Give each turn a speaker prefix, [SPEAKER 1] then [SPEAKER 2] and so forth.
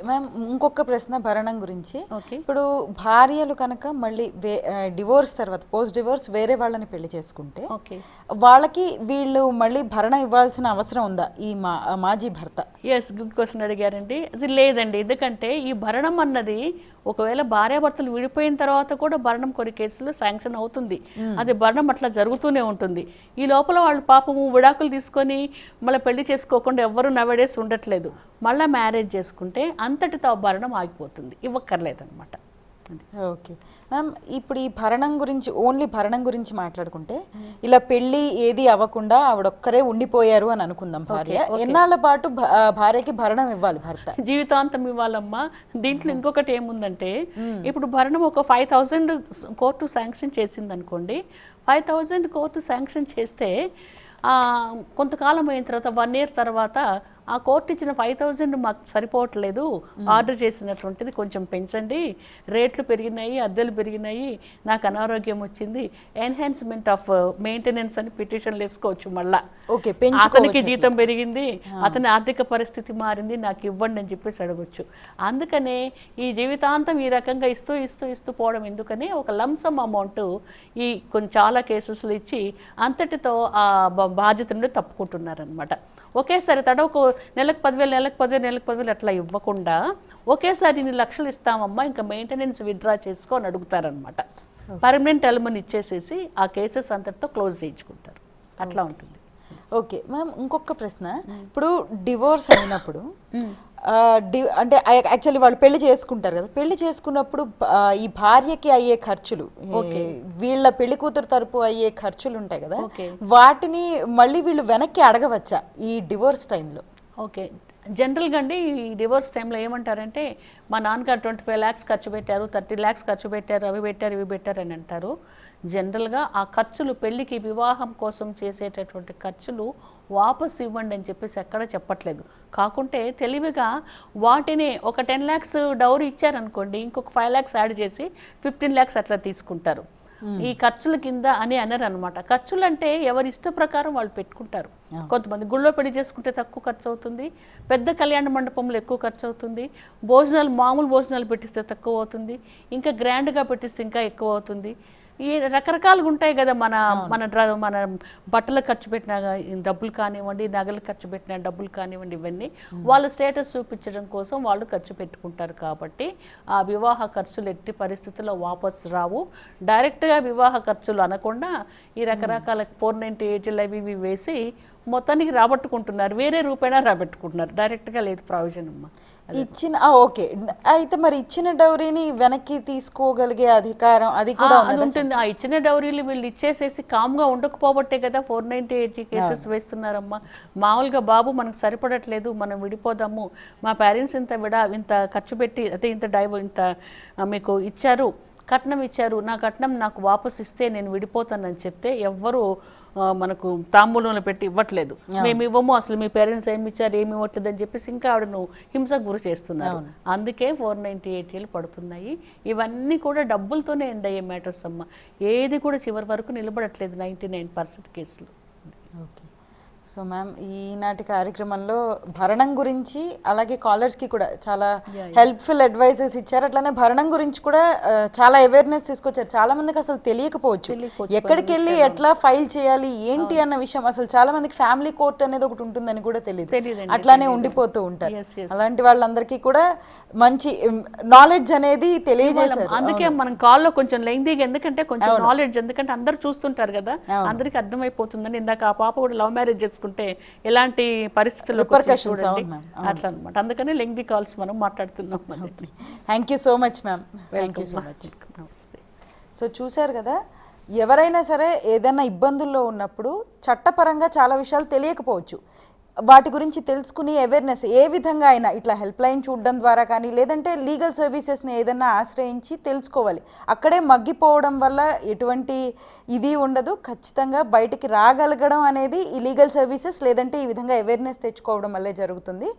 [SPEAKER 1] Ma'am ఇంకొక ప్రశ్న భరణం గురించి.
[SPEAKER 2] ఓకే.
[SPEAKER 1] ఇప్పుడు భార్యలు కనుక మళ్ళీ డివోర్స్ తర్వాత పోస్ట్ డివోర్స్ వేరే వాళ్ళని పెళ్లి చేసుకుంటే
[SPEAKER 2] ఓకే.
[SPEAKER 1] వాళ్ళకి వీళ్ళు మళ్ళీ భరణం ఇవ్వాల్సిన అవసరం ఉందా ఈ మాజీ భర్త?
[SPEAKER 2] ఎస్, గుడ్ క్వశ్చన్ అడిగారండి. అది లేదండి. ఎందుకంటే ఈ భరణం అన్నది ఒకవేళ భార్యాభర్తలు విడిపోయిన తర్వాత కూడా భరణం కొన్ని కేసులు శాంక్షన్ అవుతుంది. అది భరణం అట్లా జరుగుతూనే ఉంటుంది. ఈ లోపల వాళ్ళు పాపము విడాకులు తీసుకొని మళ్ళీ పెళ్లి చేసుకోకుండా ఎవ్వరూ నవడేసి ఉండట్లేదు. మళ్ళీ మ్యారేజ్ చేసుకుంటే అంతటితో భరణం ఆగిపోతుంది, ఇవ్వక్కర్లేదన్నమాట.
[SPEAKER 1] ఓకే మ్యామ్, ఇప్పుడు ఈ భరణం గురించి ఓన్లీ భరణం గురించి మాట్లాడుకుంటే ఇలా పెళ్లి ఏది అవ్వకుండా ఆవిడొక్కరే ఉండిపోయారు అని అనుకుందాం. భార్య ఎన్నాళ్ళ పాటు భార్యకి భరణం ఇవ్వాలి భర్త?
[SPEAKER 2] జీవితాంతం ఇవ్వాలమ్మా. దీంట్లో ఇంకొకటి ఏముందంటే ఇప్పుడు భరణం ఒక 5,000 కోర్టు శాంక్షన్ చేసింది అనుకోండి. 5,000 కోర్టు శాంక్షన్ చేస్తే కొంతకాలం అయిన తర్వాత 1 year తర్వాత ఆ కోర్టు ఇచ్చిన 5,000 మాకు సరిపోవట్లేదు, ఆర్డర్ చేసినటువంటిది కొంచెం పెంచండి, రేట్లు పెరిగినాయి, అద్దెలు పెరిగినాయి, నాకు అనారోగ్యం వచ్చింది, ఎన్హాన్స్మెంట్ ఆఫ్ మెయింటెనెన్స్ అని పిటిషన్లు వేసుకోవచ్చు. మళ్ళా అతనికి జీతం పెరిగింది, అతని ఆర్థిక పరిస్థితి మారింది, నాకు ఇవ్వండి అని చెప్పేసి అడగొచ్చు. అందుకనే ఈ జీవితాంతం ఈ రకంగా ఇస్తూ ఇస్తూ ఇస్తూ పోవడం ఎందుకని ఒక లంసమ్ అమౌంట్ ఈ చాలా కేసెస్లు ఇచ్చి అంతటితో ఆ బాధ్యత నుండి తప్పుకుంటున్నారనమాట. ఒకేసారి తడవకు నెలకు 10,000 నెలకు 10,000 నెలకు 10,000 అట్లా ఇవ్వకుండా ఒకేసారి ఇన్ని లక్షలు ఇస్తామమ్మా, ఇంకా మెయింటెనెన్స్ విత్డ్రా చేసుకో అని అడుగుతారనమాట. పర్మనెంట్ ఎలిమెంట్ ఇచ్చేసేసి ఆ కేసెస్ అంతటితో క్లోజ్ చేయించుకుంటారు. అట్లా ఉంటుంది.
[SPEAKER 1] ఓకే మ్యామ్, ఇంకొక ప్రశ్న. ఇప్పుడు డివోర్స్ అయినప్పుడు అంటే యాక్చువల్లీ వాళ్ళు పెళ్లి చేసుకుంటారు కదా, పెళ్లి చేసుకున్నప్పుడు ఈ భార్యకి అయ్యే ఖర్చులు, వీళ్ళ పెళ్లి కూతురు తరపు అయ్యే ఖర్చులు ఉంటాయి కదా, వాటిని మళ్ళీ వీళ్ళు వెనక్కి అడగవచ్చా ఈ డివోర్స్ టైంలో?
[SPEAKER 2] ఓకే, జనరల్గా అండి ఈ డివోర్స్ టైంలో ఏమంటారంటే మా నాన్నగారు 25 lakhs ఖర్చు పెట్టారు, 30 lakhs ఖర్చు పెట్టారు, అవి పెట్టారు ఇవి పెట్టారు అని అంటారు. జనరల్గా ఆ ఖర్చులు పెళ్లికి వివాహం కోసం చేసేటటువంటి ఖర్చులు వాపస్ ఇవ్వండి అని చెప్పేసి ఎక్కడ చెప్పట్లేదు. కాకుంటే తెలివిగా వాటిని ఒక 10 lakhs డౌరీ ఇచ్చారనుకోండి, ఇంకొక 5 lakhs యాడ్ చేసి 15 lakhs అట్లా తీసుకుంటారు. ఈ ఖర్చుల కింద అని అనరు అనమాట. ఖర్చులు అంటే ఎవరి ఇష్ట ప్రకారం వాళ్ళు పెట్టుకుంటారు. కొంతమంది గుళ్ళో పెళ్లి చేసుకుంటే తక్కువ ఖర్చు అవుతుంది, పెద్ద కళ్యాణ మండపంలో ఎక్కువ ఖర్చు అవుతుంది, భోజనాలు మామూలు భోజనాలు పెట్టిస్తే తక్కువ అవుతుంది, ఇంకా గ్రాండ్గా పెట్టిస్తే ఇంకా ఎక్కువ అవుతుంది. ఈ రకరకాలుగా ఉంటాయి కదా. మన మన బట్టలు ఖర్చు పెట్టిన డబ్బులు కానివ్వండి, నగలు ఖర్చు పెట్టిన డబ్బులు కానివ్వండి, ఇవన్నీ వాళ్ళ స్టేటస్ చూపించడం కోసం వాళ్ళు ఖర్చు పెట్టుకుంటారు. కాబట్టి ఆ వివాహ ఖర్చులు ఎట్టి పరిస్థితుల్లో వాపస్ రావు. డైరెక్ట్గా వివాహ ఖర్చులు అనకుండా ఈ రకరకాల 498 అవి ఇవి వేసి మొత్తానికి రాబట్టుకుంటున్నారు. వేరే రూపాయన రాబట్టుకుంటున్నారు, డైరెక్ట్గా లేదు ప్రావిజన్ అమ్మా.
[SPEAKER 1] ఇచ్చిన ఓకే, అయితే మరి ఇచ్చిన డౌరీని వెనక్కి తీసుకోగలిగే అధికారం అది కూడా
[SPEAKER 2] ఉంటుంది. ఆ ఇచ్చిన డౌరీలు వీళ్ళు ఇచ్చేసేసి కామ్గా ఉండకపోబట్టే కదా 498 కేసెస్ వేస్తున్నారమ్మా. మామూలుగా బాబు మనకు సరిపడట్లేదు, మనం విడిపోదాము, మా పేరెంట్స్ ఇంత ఖర్చు పెట్టి అదే ఇంత మీకు ఇచ్చారు, కట్నం ఇచ్చారు, నా కట్నం నాకు వాపస్ ఇస్తే నేను విడిపోతానని చెప్తే ఎవ్వరూ మనకు తాంబూలంలో పెట్టి ఇవ్వట్లేదు. మేము ఇవ్వము, అసలు మీ పేరెంట్స్ ఏమి ఇచ్చారు ఏమి ఇవ్వట్లేదు అని చెప్పేసి ఇంకా ఆవిడను హింసకు గురి చేస్తున్నారు. అందుకే 498 పడుతున్నాయి. ఇవన్నీ కూడా డబ్బులతోనే ఎండ్ అయ్యే మ్యాటర్స్ అమ్మ. ఏది కూడా చివరి వరకు నిలబడట్లేదు 99% కేసులు.
[SPEAKER 1] ఓకే, సో మ్యామ్ ఈనాటి కార్యక్రమంలో భరణం గురించి అలాగే కాలర్స్కి కూడా చాలా హెల్ప్ఫుల్ అడ్వైజెస్ ఇచ్చారు. అట్లానే భరణం గురించి కూడా చాలా అవేర్నెస్ తీసుకొచ్చారు. చాలా మందికి అసలు తెలియకపోవచ్చు ఎక్కడికి వెళ్ళి ఎట్లా ఫైల్ చేయాలి ఏంటి అన్న విషయం. అసలు చాలా మందికి ఫ్యామిలీ కోర్ట్ అనేది ఒకటి ఉంటుందని కూడా తెలియదు, అట్లానే ఉండిపోతూ ఉంటారు. అలాంటి వాళ్ళందరికీ కూడా మంచి నాలెడ్జ్ అనేది తెలియజేశారు.
[SPEAKER 2] అందుకే మనం కాల్లో కొంచెం లెంగ్తీగా, ఎందుకంటే కొంచెం నాలెడ్జ్, ఎందుకంటే అందరు చూస్తుంటారు కదా, అందరికి అర్థమైపోతుందని. ఇందాక ఆ పాప కూడా లవ్ మ్యారేజ్ చేసుకుంటే ఎలాంటి పరిస్థితుల్లో చూడండి అట్లా అనమాట. అందుకని లెంగ్తీ కాల్స్ మనం మాట్లాడుతున్నాం.
[SPEAKER 1] Thank you so much ma'am. Thank you so much.
[SPEAKER 2] నమస్తే.
[SPEAKER 1] సో చూశారు కదా, ఎవరైనా సరే ఏదైనా ఇబ్బందుల్లో ఉన్నప్పుడు చట్టపరంగా చాలా విషయాలు తెలియకపోవచ్చు, వాటి గురించి తెలుసుకుని అవేర్నెస్ ఏ విధంగా అయినా ఇట్లా హెల్ప్ లైన్ చూడడం ద్వారా కానీ లేదంటే లీగల్ సర్వీసెస్ని ఏదైనా ఆశ్రయించి తెలుసుకోవాలి. అక్కడే మగ్గిపోవడం వల్ల ఎటువంటి ఇది ఉండదు. ఖచ్చితంగా బయటికి రాగలగడం అనేది ఈ లీగల్ సర్వీసెస్ లేదంటే ఈ విధంగా అవేర్నెస్ తెచ్చుకోవడం వల్లే జరుగుతుంది.